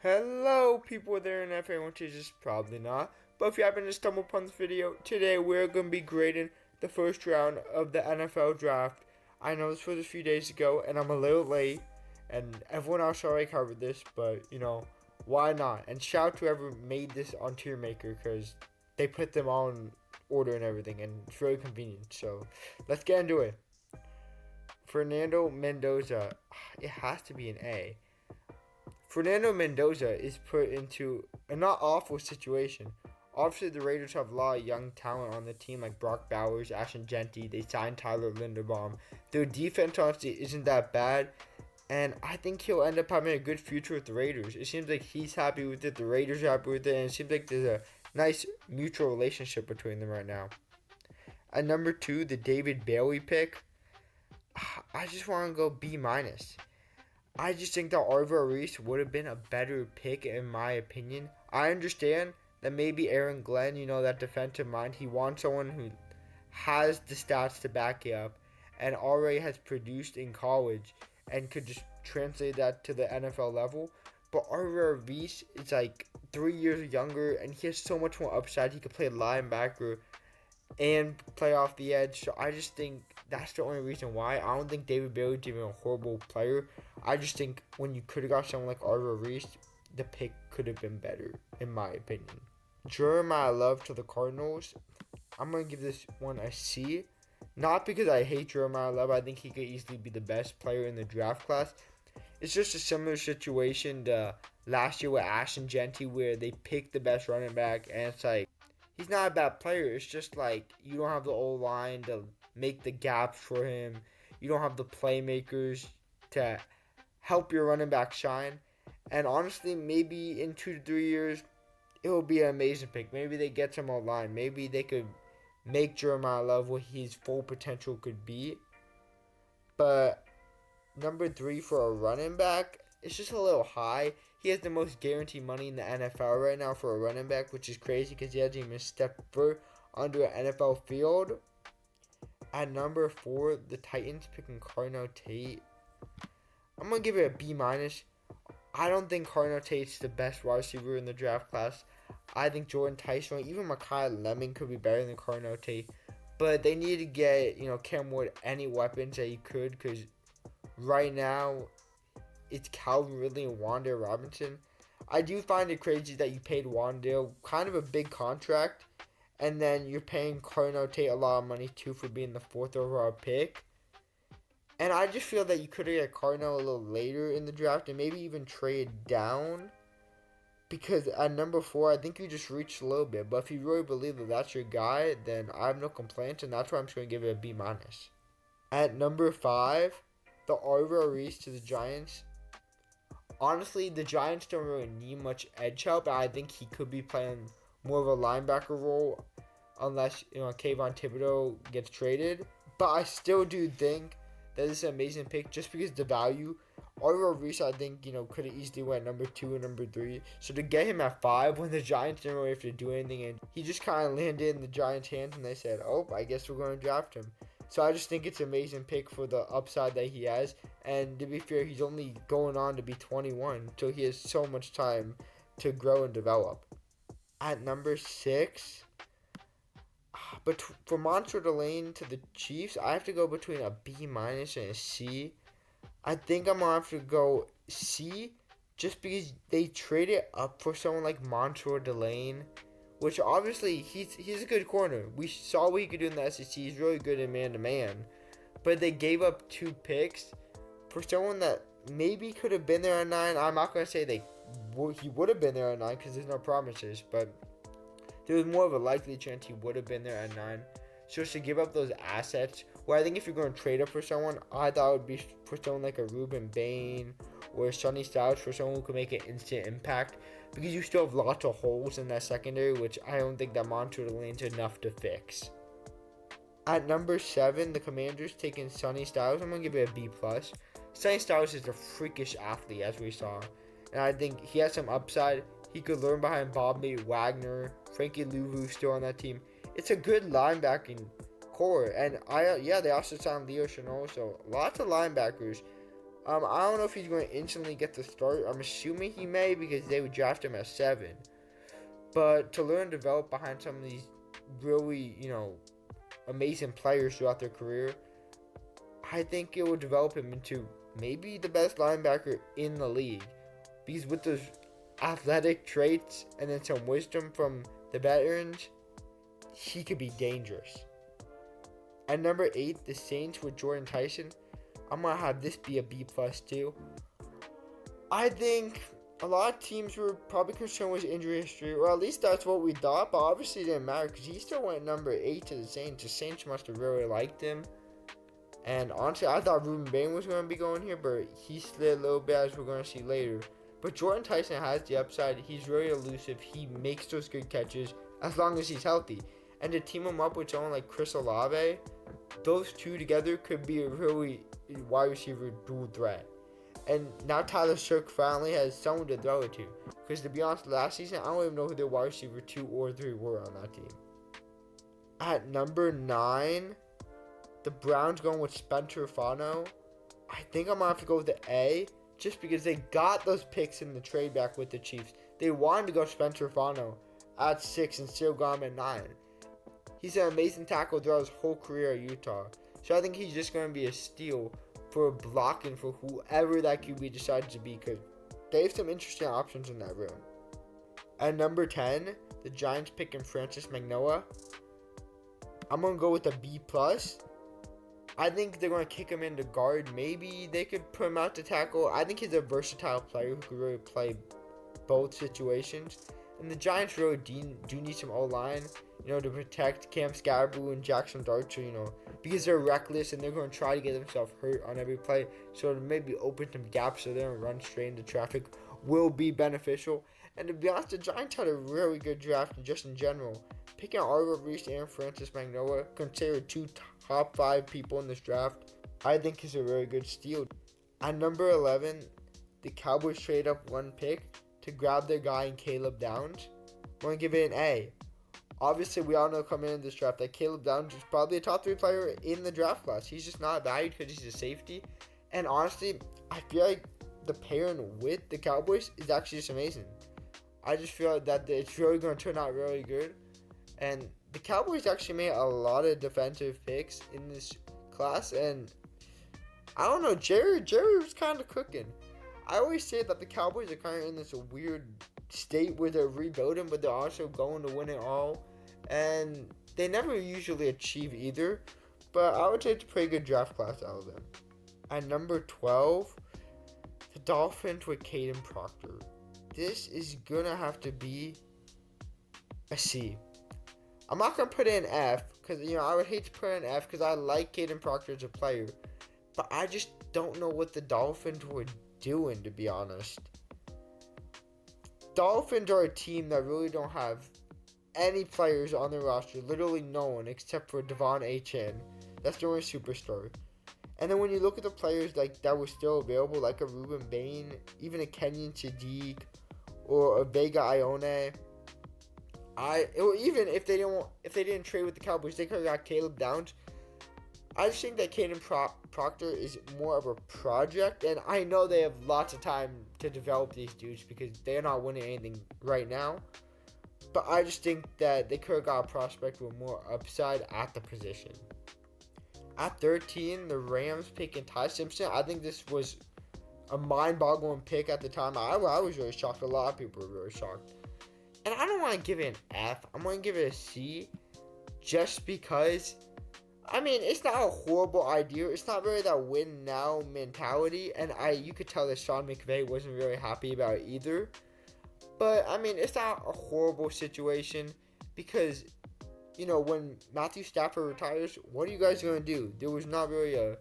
Hello, people there in FA, which is just probably not. But if you happen to stumble upon this video, today we're going to be grading the first round of the NFL draft. I know this was a few days ago, and I'm a little late, and everyone else already covered this, but why not? And shout out to whoever made this on TierMaker, because they put them all in order and everything, and it's really convenient. So let's get into it. Fernando Mendoza, it has to be an A. Fernando Mendoza is put into a not awful situation. Obviously, the Raiders have a lot of young talent on the team, like Brock Bowers, Ashton Jeanty. They signed Tyler Linderbaum. Their defense honestly isn't that bad, and I think he'll end up having a good future with the Raiders. It seems like he's happy with it, the Raiders are happy with it, and it seems like there's a nice mutual relationship between them right now. At number 2, the David Bailey pick, I just want to go B minus. I just think that Arvell Reese would have been a better pick in my opinion. I understand that maybe Aaron Glenn, that defensive mind, he wants someone who has the stats to back it up and already has produced in college and could just translate that to the NFL level. But Arvell Reese is like 3 years younger and he has so much more upside. He could play linebacker and play off the edge. So I just think that's the only reason why. I don't think David Bailey's even a horrible player. I just think when you could have got someone like Arvell Reese, the pick could have been better, in my opinion. Jeremiah Love to the Cardinals. I'm going to give this one a C. Not because I hate Jeremiah Love. I think he could easily be the best player in the draft class. It's just a similar situation to last year with Ashton Jeanty where they picked the best running back and it's like, he's not a bad player. It's just like you don't have the old line to make the gaps for him. You don't have the playmakers to help your running back shine. And honestly, maybe in 2 to 3 years, it will be an amazing pick. Maybe they get some old line. Maybe they could make Jeremiah Love what his full potential could be. But number 3 for a running back, it's just a little high. He has the most guaranteed money in the NFL right now for a running back, which is crazy because he hasn't even stepped foot onto an NFL field. At number 4, the Titans picking Carnell Tate. I'm going to give it a B minus. I don't think Carnell Tate's the best wide receiver in the draft class. I think Jordan Tyson, even Mekhi Lemon could be better than Carnell Tate. But they need to get, Cam Ward any weapons that he could because right now it's Calvin Ridley and Wan'Dale Robinson. I do find it crazy that you paid Wan'Dale kind of a big contract, and then you're paying Carnell Tate a lot of money too for being the 4th overall pick. And I just feel that you could have got Carnell a little later in the draft and maybe even trade down. Because at number 4, I think you just reached a little bit. But if you really believe that that's your guy, then I have no complaints, and that's why I'm just going to give it a B minus. At number 5, the Arvell Reese to the Giants. Honestly, the Giants don't really need much edge help. I think he could be playing more of a linebacker role unless Kayvon Thibodeaux gets traded. But I still do think that this is an amazing pick just because the value. Arvell Reese, I think, could have easily went number 2 and number 3. So to get him at 5 when the Giants didn't really have to do anything and he just kind of landed in the Giants' hands and they said, oh, I guess we're going to draft him. So I just think it's an amazing pick for the upside that he has. And to be fair, he's only going on to be 21. So he has so much time to grow and develop. At number 6, but for Montreal Delane to the Chiefs, I have to go between a B minus and a C. I think I'm going to have to go C just because they traded up for someone like Montreal Delane, which obviously he's a good corner. We saw what he could do in the SEC. He's really good in man-to-man. But they gave up 2 picks for someone that maybe could have been there at 9. I'm not going to say he would have been there at 9 because there's no promises. But there was more of a likely chance he would have been there at 9. So to give up those assets, where I think if you're going to trade up for someone, I thought it would be for someone like a Ruben Bain or Sonny Styles for someone who can make an instant impact because you still have lots of holes in that secondary, which I don't think that Montreal Delane's enough to fix. At number 7, the Commanders taking Sonny Styles. I'm going to give it a B+. Sonny Styles is a freakish athlete, as we saw. And I think he has some upside. He could learn behind Bobby Wagner, Frankie Louvu still on that team. It's a good linebacking core. And they also signed Leo Chenal, so lots of linebackers. I don't know if he's going to instantly get the start. I'm assuming he may because they would draft him at 7. But to learn and develop behind some of these really, amazing players throughout their career, I think it will develop him into maybe the best linebacker in the league. Because with those athletic traits and then some wisdom from the veterans, he could be dangerous. At number 8, the Saints with Jordan Tyson. I'm going to have this be a B+ too. I think a lot of teams were probably concerned with injury history, or at least that's what we thought, but obviously it didn't matter because he still went number 8 to the Saints. The Saints must have really liked him. And honestly, I thought Ruben Bain was going to be going here, but he slid a little bit, as we're going to see later. But Jordan Tyson has the upside. He's really elusive. He makes those good catches as long as he's healthy. And to team him up with someone like Chris Olave, those two together could be a really wide receiver dual threat. And now Tyler Shough finally has someone to throw it to. Because to be honest, last season, I don't even know who their wide receiver 2 or 3 were on that team. At number 9, the Browns going with Spencer Fano. I think I'm going to have to go with the A, just because they got those picks in the trade back with the Chiefs. They wanted to go Spencer Fano at 6 and still got him at 9. He's an amazing tackle throughout his whole career at Utah. So I think he's just going to be a steal for blocking for whoever that QB decides to be, because they have some interesting options in that room. At number 10, the Giants picking Francis Manoa. I'm going to go with a B+. I think they're going to kick him into guard. Maybe they could put him out to tackle. I think he's a versatile player who could really play both situations. And the Giants really do need some O-line, to protect Cam Scarborough and Jackson Dart, because they're reckless and they're going to try to get themselves hurt on every play. So to maybe open some gaps so they don't run straight into traffic will be beneficial. And to be honest, the Giants had a really good draft just in general. Picking Arvo Reese and Francis Manoa, considered 2 top 5 people in this draft, I think is a really good steal. At number 11, the Cowboys trade up 1 pick to grab their guy in Caleb Downs. I'm going to give it an A. Obviously, we all know coming into this draft that Caleb Downs is probably a top 3 player in the draft class. He's just not valued because he's a safety. And honestly, I feel like the pairing with the Cowboys is actually just amazing. I just feel that it's really going to turn out really good. And the Cowboys actually made a lot of defensive picks in this class. And I don't know, Jerry was kind of cooking. I always say that the Cowboys are kind of in this weird state where they're rebuilding, but they're also going to win it all. And they never usually achieve either. But I would say it's a pretty good draft class out of them. At number 12, the Dolphins with Caden Proctor. This is going to have to be a C. I'm not going to put it in F because, I would hate to put it in F because I like Caden Proctor as a player. But I just don't know what the Dolphins were doing, to be honest. Dolphins are a team that really don't have any players on their roster. Literally no one except for Devon Achane. That's the only superstar. And then when you look at the players that were still available, like a Ruben Bain, even a Kenyon Sadiq, or a Vega Ione, even if they didn't trade with the Cowboys, they could have got Caleb Downs. I just think that Caden Proctor is more of a project, and I know they have lots of time to develop these dudes because they're not winning anything right now. But I just think that they could have got a prospect with more upside at the position. At 13, the Rams picking Ty Simpson. I think this was a mind-boggling pick at the time. I was really shocked. A lot of people were really shocked. And I don't want to give it an F. I'm going to give it a C just because, it's not a horrible idea. It's not really that win-now mentality. And you could tell that Sean McVay wasn't really happy about it either. But, it's not a horrible situation because, when Matthew Stafford retires, what are you guys going to do? There was not really a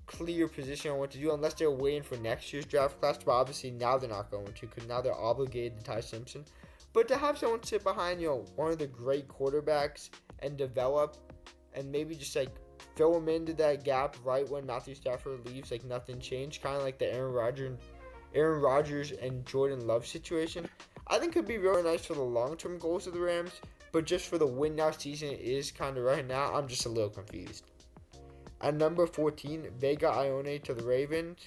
clear position on what to do unless they're waiting for next year's draft class. But obviously now they're not going to because now they're obligated to Ty Simpson. But to have someone sit behind, one of the great quarterbacks and develop and maybe just, fill him into that gap right when Matthew Stafford leaves, nothing changed, kind of like the Aaron Rodgers and Jordan Love situation, I think could be really nice for the long-term goals of the Rams. But just for the win-now season it is kind of right now, I'm just a little confused. At number 14, Vega Ione to the Ravens.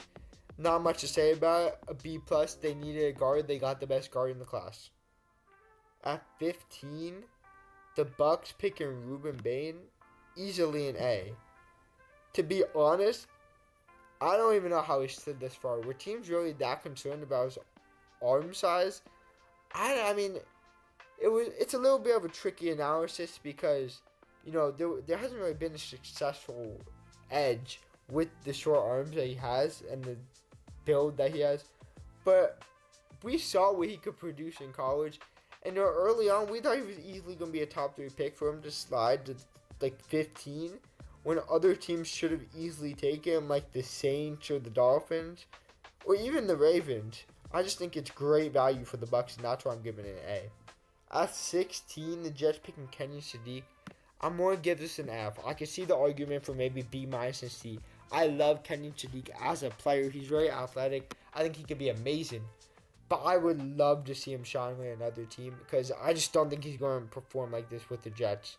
Not much to say about it. A B plus. They needed a guard. They got the best guard in the class. At 15, the Bucks picking Ruben Bain, easily an A. To be honest, I don't even know how he slid this far. Were teams really that concerned about his arm size? I mean, it's a little bit of a tricky analysis because there hasn't really been a successful edge with the short arms that he has and the build that he has, but we saw what he could produce in college, and early on we thought he was easily going to be a top 3 pick. For him to slide to like 15 when other teams should have easily taken him, like the Saints or the Dolphins or even the Ravens, I just think it's great value for the Bucks, and that's why I'm giving it an A. At 16, the Jets picking Kenyon Sadiq. I'm going to give this an F. I can see the argument for maybe B- and C. I love Kenyon Sadiq as a player. He's very athletic. I think he could be amazing. But I would love to see him shine with another team because I just don't think he's going to perform like this with the Jets.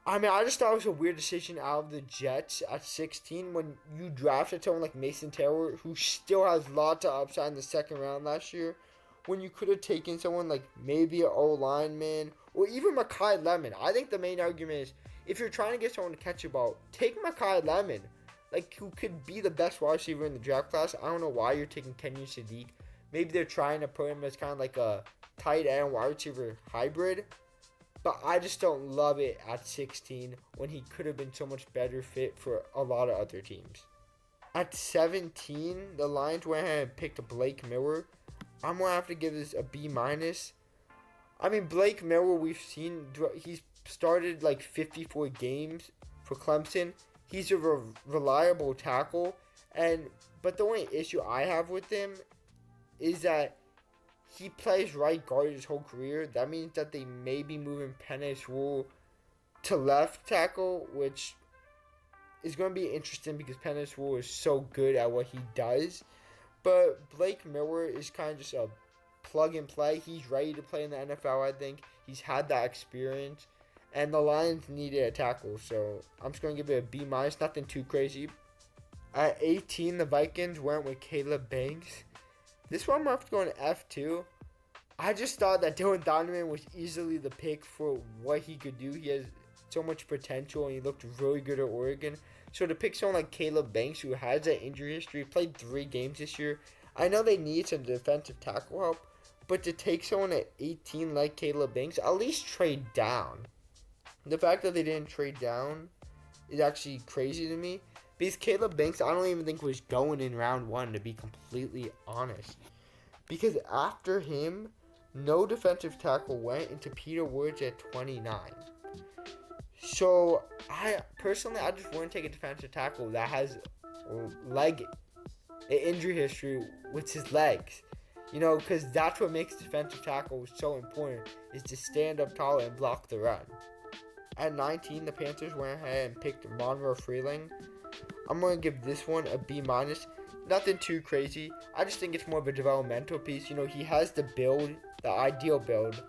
I mean, I just thought it was a weird decision out of the Jets at 16 when you drafted someone like Mason Taylor, who still has lots of upside in the second round last year, when you could have taken someone like maybe an O-lineman or even Makai Lemon. I think the main argument is if you're trying to get someone to catch a ball, take Makai Lemon, like who could be the best wide receiver in the draft class. I don't know why you're taking Kenyon Sadiq. Maybe they're trying to put him as kind of like a tight end wide receiver hybrid. But I just don't love it at 16 when he could have been so much better fit for a lot of other teams. At 17, the Lions went ahead and picked Blake Miller. I'm going to have to give this a B-. I mean, Blake Miller, we've seen, he's started like 54 games for Clemson. He's a reliable tackle. But the only issue I have with him is that he plays right guard his whole career. That means that they may be moving Penei Sewell to left tackle, which is going to be interesting because Penei Sewell is so good at what he does. But Blake Miller is kind of just a plug and play. He's ready to play in the NFL, I think. He's had that experience. And the Lions needed a tackle, so I'm just going to give it a B-. Nothing too crazy. At 18, the Vikings went with Caleb Banks. This one I'm going to have to go an F2. I just thought that Dylan Donovan was easily the pick for what he could do. He has so much potential, and he looked really good at Oregon. So to pick someone like Caleb Banks, who has that injury history, played 3 games this year, I know they need some defensive tackle help, but to take someone at 18 like Caleb Banks, at least trade down. The fact that they didn't trade down is actually crazy to me. Because Caleb Banks, I don't even think was going in round 1, to be completely honest. Because after him, no defensive tackle went into Peter Woods at 29. So, I just want to take a defensive tackle that has an injury history with his legs. Because that's what makes defensive tackles so important, is to stand up tall and block the run. At 19, the Panthers went ahead and picked Monroe Freeling. I'm going to give this one a B-. Nothing too crazy. I just think it's more of a developmental piece. He has the build, the ideal build,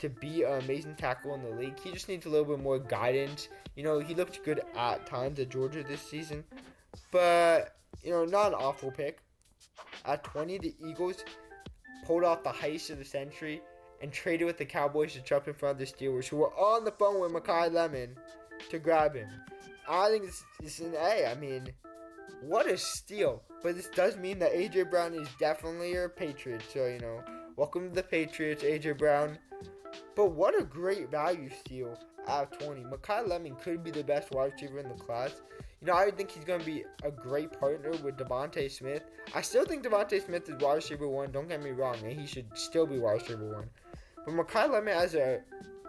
to be an amazing tackle in the league. He just needs a little bit more guidance. He looked good at times at Georgia this season. But, not an awful pick. At 20, the Eagles pulled off the heist of the century and traded with the Cowboys to jump in front of the Steelers, who were on the phone with Makai Lemon to grab him. I think it's an A. I mean, what a steal. But this does mean that A.J. Brown is definitely a Patriot. So, welcome to the Patriots, A.J. Brown. But what a great value steal out of 20. Makai Lemon could be the best wide receiver in the class. I think he's going to be a great partner with Devontae Smith. I still think Devontae Smith is wide receiver 1. Don't get me wrong. And he should still be wide receiver 1. But Makai Lemon has an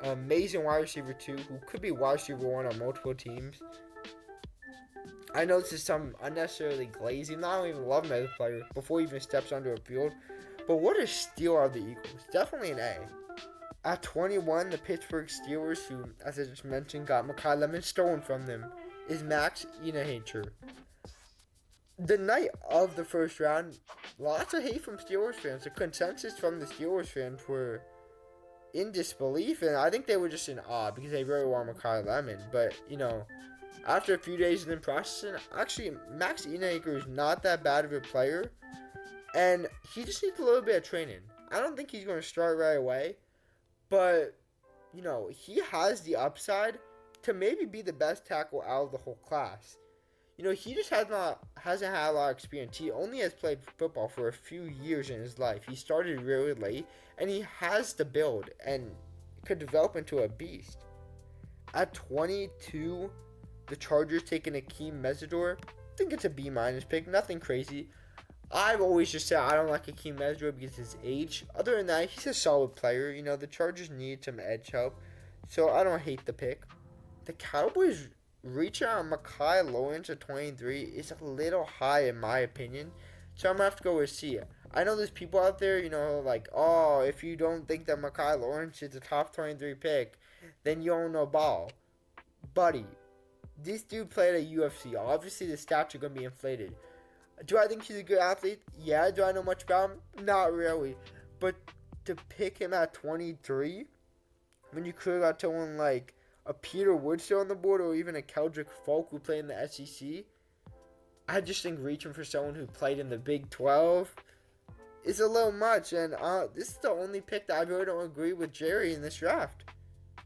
amazing wide receiver 2 who could be wide receiver 1 on multiple teams. I know this is some unnecessarily glazing. I don't even love him as a player before he even steps onto a field. But what a steal out of the Eagles. Definitely an A. At 21, the Pittsburgh Steelers, who, as I just mentioned, got Makai Lemon stolen from them, is Max Inehacher. The night of the first round, lots of hate from Steelers fans. The consensus from the Steelers fans were in disbelief, and I think they were just in awe because they really want Makai Lemon. But, After a few days of them processing, actually, Max Enaker is not that bad of a player, and he just needs a little bit of training. I don't think he's going to start right away, but, he has the upside to maybe be the best tackle out of the whole class. He just hasn't had a lot of experience. He only has played football for a few years in his life. He started really late, and he has the build and could develop into a beast. At 22, the Chargers taking Akeem Mesidor. I think it's a B- pick. Nothing crazy. I've always just said I don't like Akeem Mesidor because of his age. Other than that, he's a solid player. The Chargers need some edge help, so I don't hate the pick. The Cowboys reaching on Mekhi Lawrence at 23 is a little high in my opinion, so I'm going to have to go with C. I know there's people out there, like, oh, if you don't think that Mekhi Lawrence is a top 23 pick, then you don't know ball. Buddy, this dude played at UFC. Obviously, the stats are going to be inflated. Do I think he's a good athlete? Yeah. Do I know much about him? Not really. But to pick him at 23, when you could have got someone like a Peter Woodstill on the board or even a Keldrick Folk who played in the SEC, I just think reaching for someone who played in the Big 12 is a little much. And this is the only pick that I really don't agree with Jerry in this draft,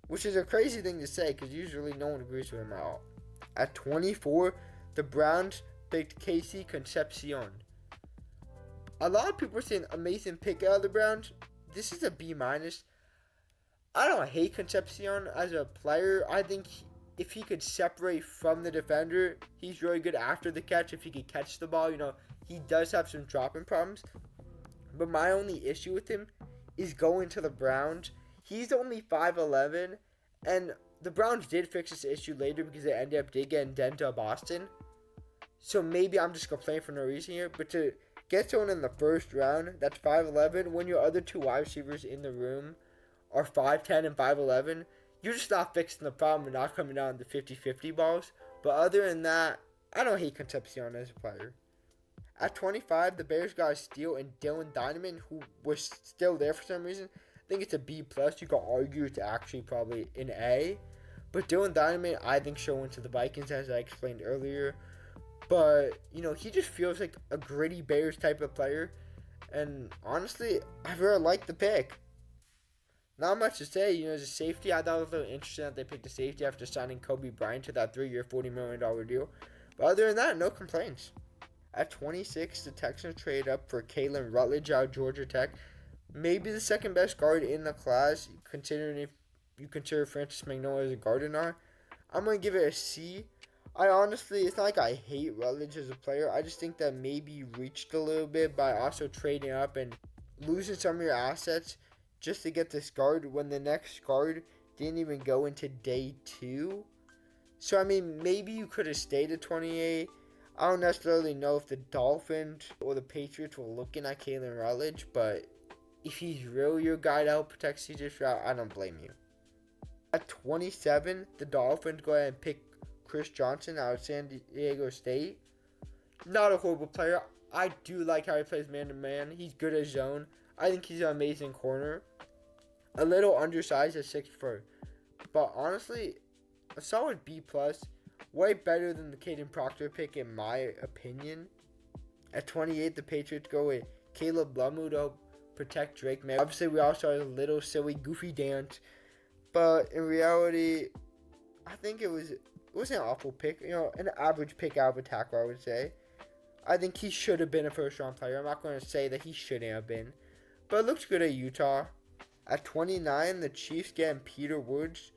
which is a crazy thing to say because usually no one agrees with him at all. At 24, the Browns picked Casey Concepcion. A lot of people are saying amazing pick out of the Browns. This is a B-. I don't hate Concepcion as a player. I think if he could separate from the defender, he's really good after the catch. If he could catch the ball, he does have some dropping problems. But my only issue with him is going to the Browns. He's only 5'11", and the Browns did fix this issue later because they ended up getting Denzel Boston. So maybe I'm just complaining for no reason here. But to get someone in the first round that's 5'11", when your other two wide receivers in the room are 5'10" and 5'11", you're just not fixing the problem and not coming down to 50-50 balls. But other than that, I don't hate Concepcion as a player. At 25, the Bears got a steal in Dylan Diamond, who was still there for some reason. I think it's a B+. You could argue it's actually probably an A. But Dylan Diamond, I think, should went to the Vikings, as I explained earlier. But, he just feels like a gritty Bears type of player. And honestly, I really like the pick. Not much to say, as a safety, I thought it was a little interesting that they picked a safety after signing Kobe Bryant to that 3-year, $40 million deal. But other than that, no complaints. At 26, the Texans traded up for Kalen Rutledge out of Georgia Tech. Maybe the second best guard in the class, considering if you consider Francis Magnolia as a guard or not. I'm going to give it a C. It's not like I hate Rutledge as a player. I just think that maybe you reached a little bit by also trading up and losing some of your assets just to get this guard when the next guard didn't even go into day 2. So, maybe you could have stayed at 28. I don't necessarily know if the Dolphins or the Patriots were looking at Kalen Rutledge, but if he's really your guy to help protect CJ Stroud, I don't blame you. At 27, the Dolphins go ahead and pick Chris Johnson out of San Diego State. Not a horrible player. I do like how he plays man-to-man. He's good at zone. I think he's an amazing corner. A little undersized at 6'4". But honestly, a solid B+. Way better than the Caden Proctor pick in my opinion. At 28, the Patriots go with Caleb Lumu to protect Drake May. Obviously, we all saw a little silly, goofy dance. But in reality, I think it wasn't an awful pick. An average pick out of a tackle, I would say. I think he should have been a first-round player. I'm not going to say that he shouldn't have been. But it looks good at Utah. At 29, the Chiefs getting Peter Woods.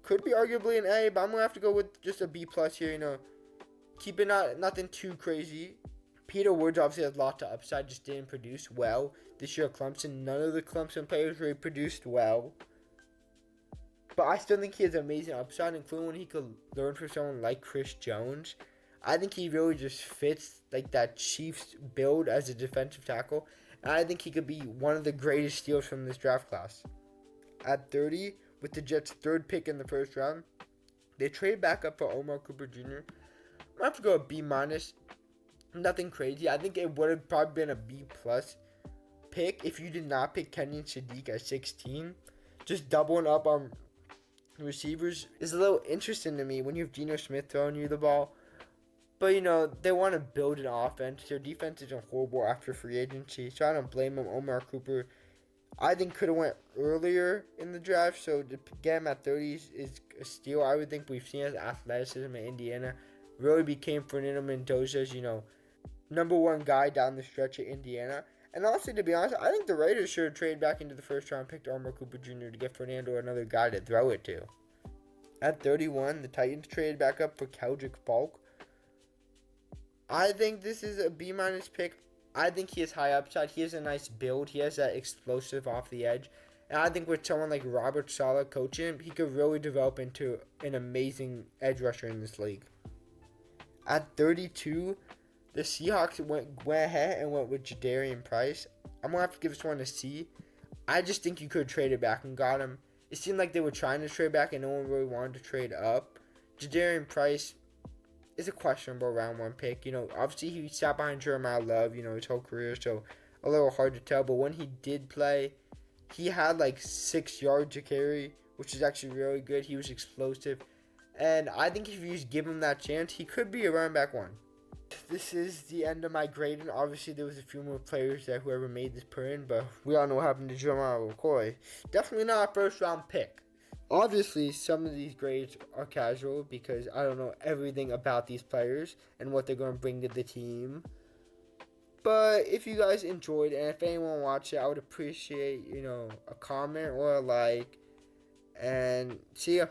Could be arguably an A, but I'm going to have to go with just a B+ here, Keep it nothing too crazy. Peter Woods obviously has a lot to upside, just didn't produce well this year at Clemson. None of the Clemson players really produced well. But I still think he has amazing upside, including when he could learn from someone like Chris Jones. I think he really just fits like that Chiefs build as a defensive tackle. And I think he could be one of the greatest steals from this draft class. At 30, with the Jets' third pick in the first round, they trade back up for Omar Cooper Jr. I'm going to have to go a B-. Nothing crazy. I think it would have probably been a B+ pick if you did not pick Kenyon Sadiq at 16. Just doubling up on receivers is a little interesting to me when you have Geno Smith throwing you the ball. But, they want to build an offense. Their defense isn't horrible after free agency, so I don't blame them. Omar Cooper, I think, could have went earlier in the draft, so to get him at 30 is a steal. I would think we've seen his athleticism at Indiana really became Fernando Mendoza's, number one guy down the stretch at Indiana. And honestly, to be honest, I think the Raiders should have traded back into the first round, picked Omar Cooper Jr. to get Fernando another guy to throw it to. At 31, the Titans traded back up for Keldrick Falk. I think this is a B- pick. I think he has high upside. He has a nice build. He has that explosive off the edge. And I think with someone like Robert Saleh coaching him, he could really develop into an amazing edge rusher in this league. At 32, the Seahawks went ahead and went with Jadarian Price. I'm going to have to give this one a C. I just think you could have traded back and got him. It seemed like they were trying to trade back and no one really wanted to trade up. Jadarian Price is a questionable round one pick. Obviously he sat behind Jeremiah Love, his whole career, so a little hard to tell. But when he did play, he had like 6 yards a carry, which is actually really good. He was explosive. And I think if you just give him that chance, he could be a running back one. This is the end of my grading. Obviously, there was a few more players that whoever made this put in, but we all know what happened to Jeremiah McCoy. Definitely not a first-round pick. Obviously, some of these grades are casual because I don't know everything about these players and what they're going to bring to the team. But if you guys enjoyed and if anyone watched it, I would appreciate, a comment or a like. And see ya.